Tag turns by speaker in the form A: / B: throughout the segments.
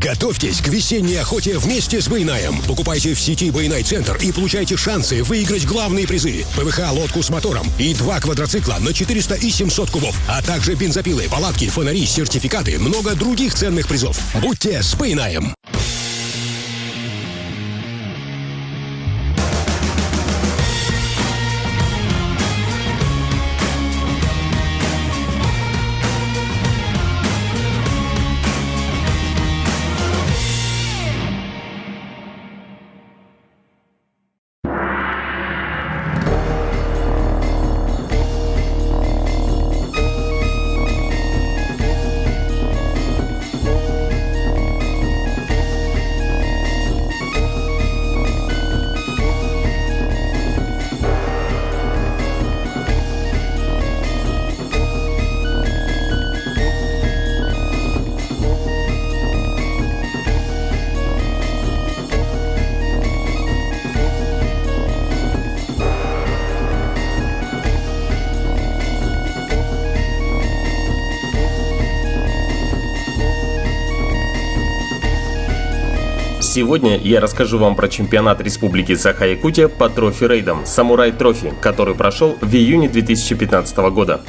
A: Готовьтесь к весенней охоте вместе с Байнаем. Покупайте в сети Байнай Центр и получайте шансы выиграть главные призы. ПВХ-лодку с мотором и 2 квадроцикла на 400 и 700 кубов, а также бензопилы, палатки, фонари, сертификаты, много других ценных призов. Будьте с Байнаем.
B: Сегодня я расскажу вам про чемпионат Республики Саха-Якутия по трофи-рейдам «Самурай Трофи», который прошел в июне 2015 года.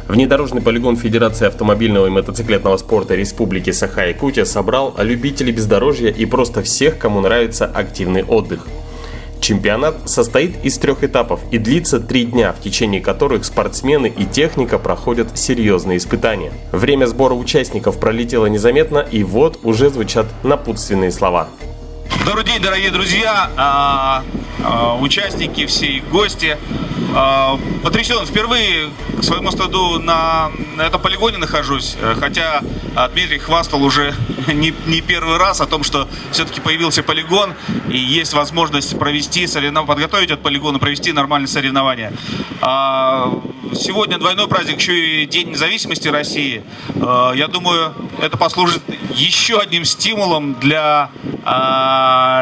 B: Внедорожный полигон Федерации автомобильного и мотоциклетного спорта Республики Саха-Якутия собрал любителей бездорожья и просто всех, кому нравится активный отдых. Чемпионат состоит из 3 этапов и длится 3 дня, в течение которых спортсмены и техника проходят серьезные испытания. Время сбора участников пролетело незаметно, и вот уже звучат напутственные слова.
C: Добрый день, дорогие друзья, участники, все гости. Потрясен, впервые к своему стыду на этом полигоне нахожусь, хотя Дмитрий хвастал уже не первый раз о том, что все-таки появился полигон и есть возможность провести подготовить этот полигон и провести нормальные соревнования. Сегодня двойной праздник, еще и День независимости России. Я думаю, это послужит еще одним стимулом для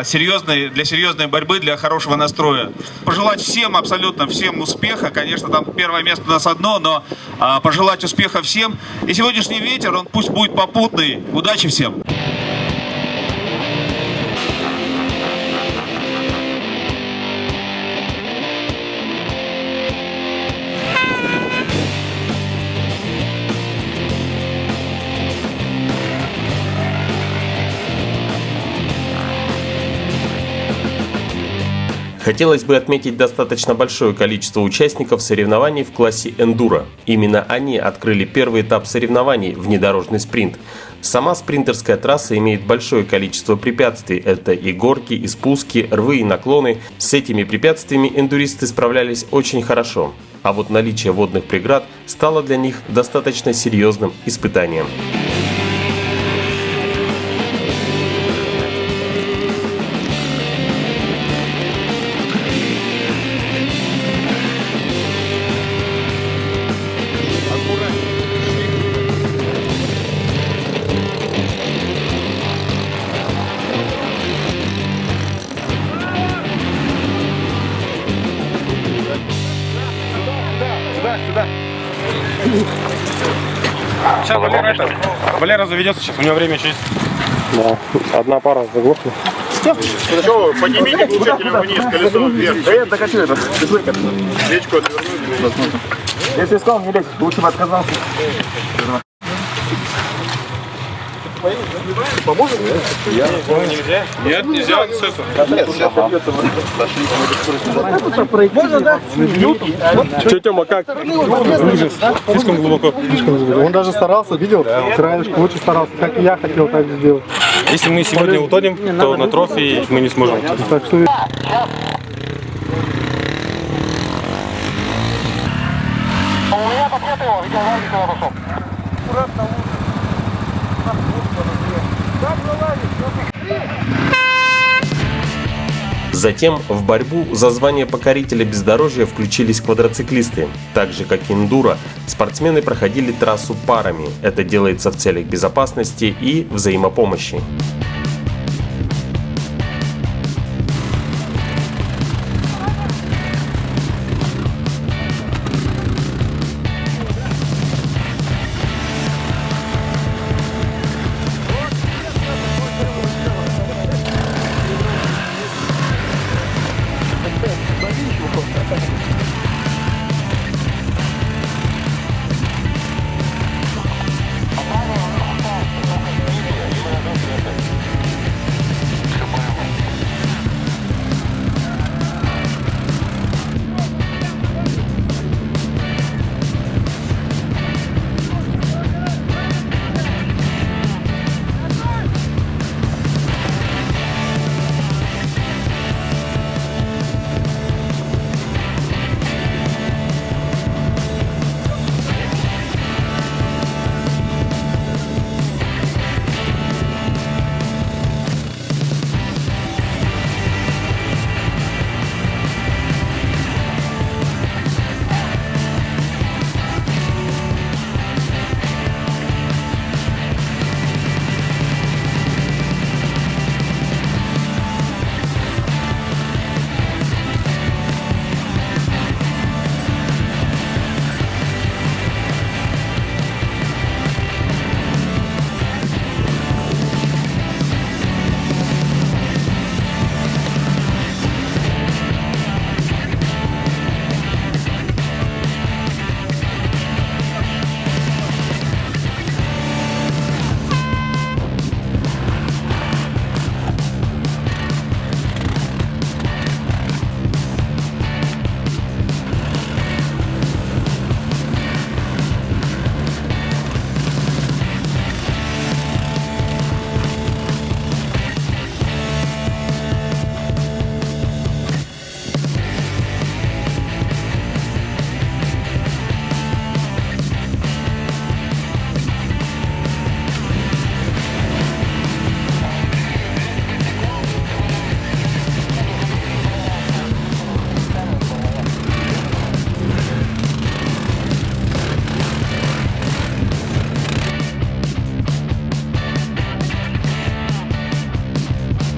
C: серьезной борьбы, для хорошего настроя. Пожелать всем, абсолютно всем успеха. Конечно, там первое место у нас одно, но пожелать успеха всем. И сегодняшний ветер, он пусть будет попутный. Удачи всем!
B: Хотелось бы отметить достаточно большое количество участников соревнований в классе эндуро. Именно они открыли первый этап соревнований – внедорожный спринт. Сама спринтерская трасса имеет большое количество препятствий. Это и горки, и спуски, рвы и наклоны. С этими препятствиями эндуристы справлялись очень хорошо. А вот наличие водных преград стало для них достаточно серьезным испытанием.
D: Сейчас Валера заведется, сейчас у него время еще есть. Да, одна пара заглохла.
E: Что, поднимите глушитель вниз, колесо вверх.
F: Да я докачу это.
E: Свечку отвернуть.
F: Если искал, не лезь, лучше бы отказался.
E: Поможет?
D: Нельзя? Нет, нельзя.
F: Можно, да?
D: Че, Тёма, как? Слишком глубоко.
G: Он даже старался, видел? Краешку очень старался. Как и я хотел так же сделать.
D: Если мы сегодня утонем, то на трофи мы не сможем.
G: Так что...
F: У меня пакет его, видел, лазит его пошел. Аккуратно.
B: Затем в борьбу за звание покорителя бездорожья включились квадроциклисты. Так же, как и эндуро, спортсмены проходили трассу парами. Это делается в целях безопасности и взаимопомощи.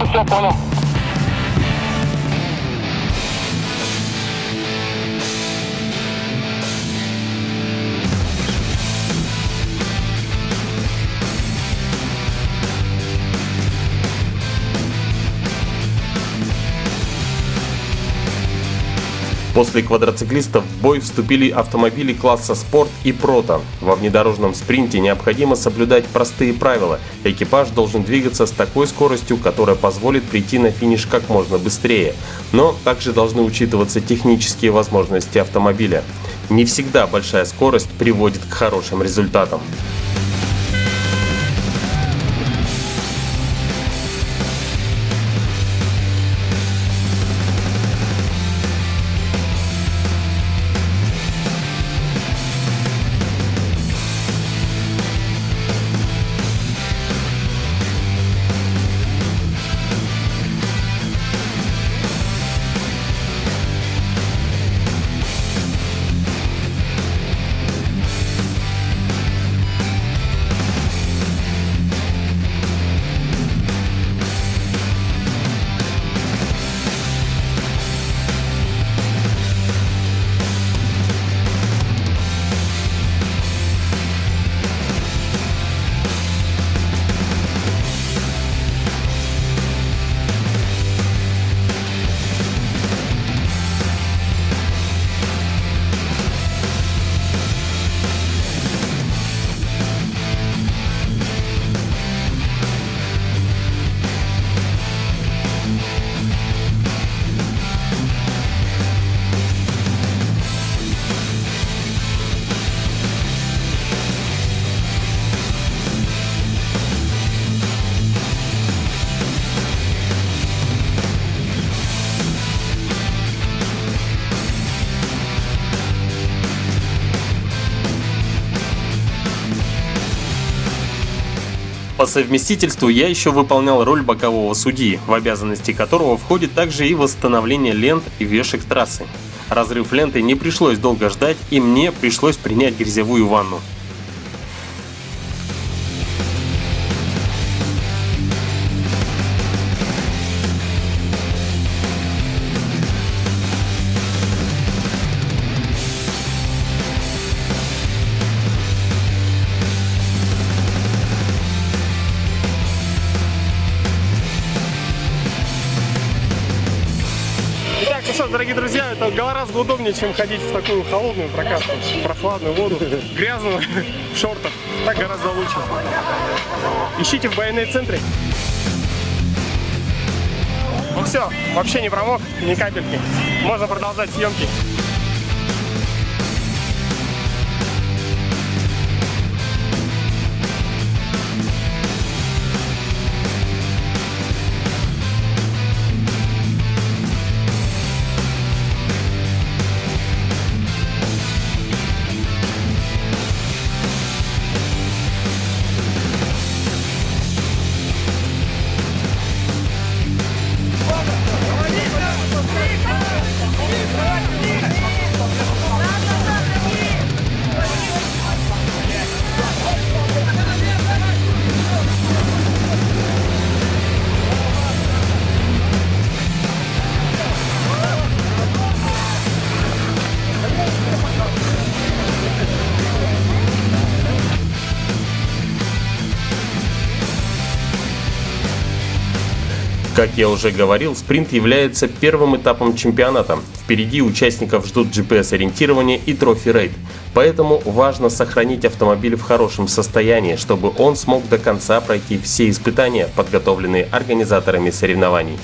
F: Все, понял.
B: После квадроциклистов в бой вступили автомобили класса «Спорт» и «Прото». Во внедорожном спринте необходимо соблюдать простые правила. Экипаж должен двигаться с такой скоростью, которая позволит прийти на финиш как можно быстрее. Но также должны учитываться технические возможности автомобиля. Не всегда большая скорость приводит к хорошим результатам. По совместительству я еще выполнял роль бокового судьи, в обязанности которого входит также и восстановление лент и вешек трассы. Разрыв ленты не пришлось долго ждать, и мне пришлось принять грязевую ванну.
D: Итак, ну что, дорогие друзья, это гораздо удобнее, чем ходить в такую холодную прокатку, прохладную воду, грязную, в шортах. Так гораздо лучше. Ищите в байонет-центре. Ну все, вообще не промок, ни капельки. Можно продолжать съемки.
B: Как я уже говорил, спринт является первым этапом чемпионата. Впереди участников ждут GPS-ориентирование и трофи-рейд. Поэтому важно сохранить автомобиль в хорошем состоянии, чтобы он смог до конца пройти все испытания, подготовленные организаторами соревнований.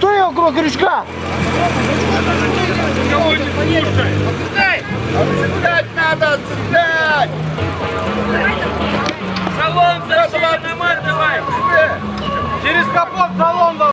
F: стой около крючка! Цеплять надо, цеплять! Салон, давай!
D: Через капот салон давай!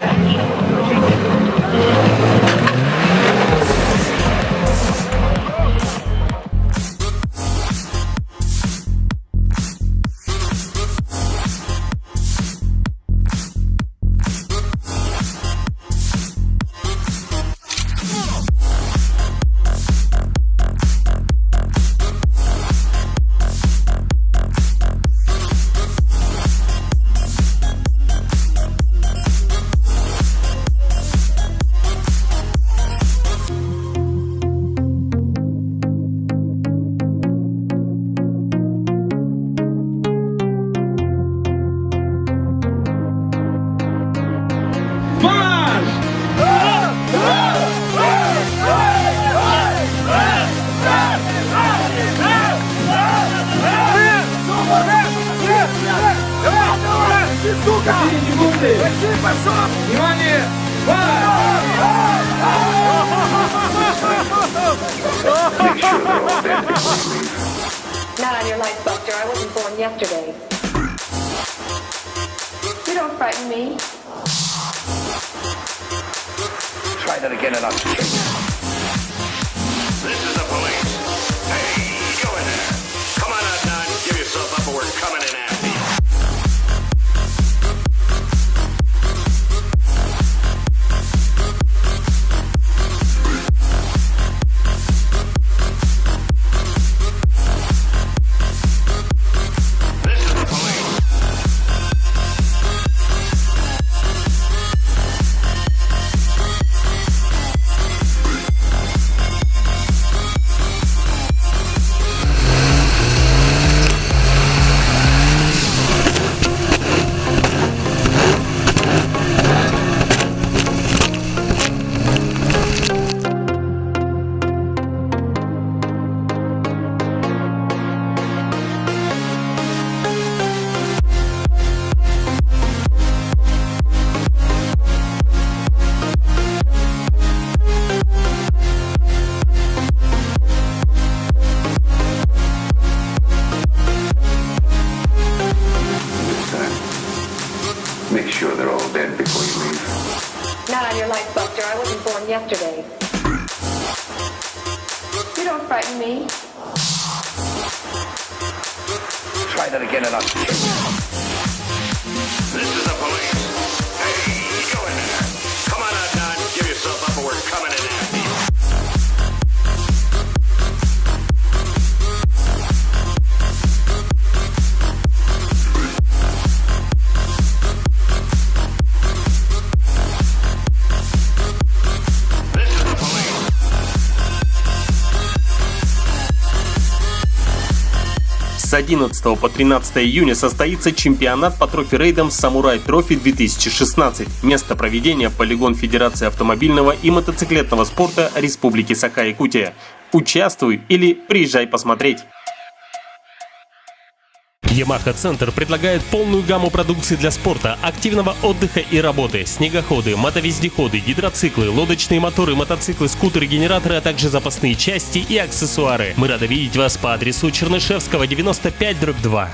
H: Not on your life, Buster. I wasn't born yesterday. You don't frighten me.
F: Try that again and I'll shoot you.
I: This is the police. Hey, go in there. Come on out now and give yourself up or we're coming in after you.
F: Make sure they're all dead before you leave.
H: Not on your life, Buster. I wasn't born yesterday. You don't frighten me.
F: Try that again and I'll shoot you.
I: This is the police. Hey, go in there. Come on out now and give yourself up or we're coming in after you.
B: С 11 по 13 июня состоится чемпионат по трофи-рейдам «Самурай Трофи 2016». Место проведения – полигон Федерации автомобильного и мотоциклетного спорта Республики Саха-Якутия. Участвуй или приезжай посмотреть. Yamaha Центр предлагает полную гамму продукции для спорта, активного отдыха и работы. Снегоходы, мотовездеходы, гидроциклы, лодочные моторы, мотоциклы, скутеры, генераторы, а также запасные части и аксессуары. Мы рады видеть вас по адресу Чернышевского, 95/2.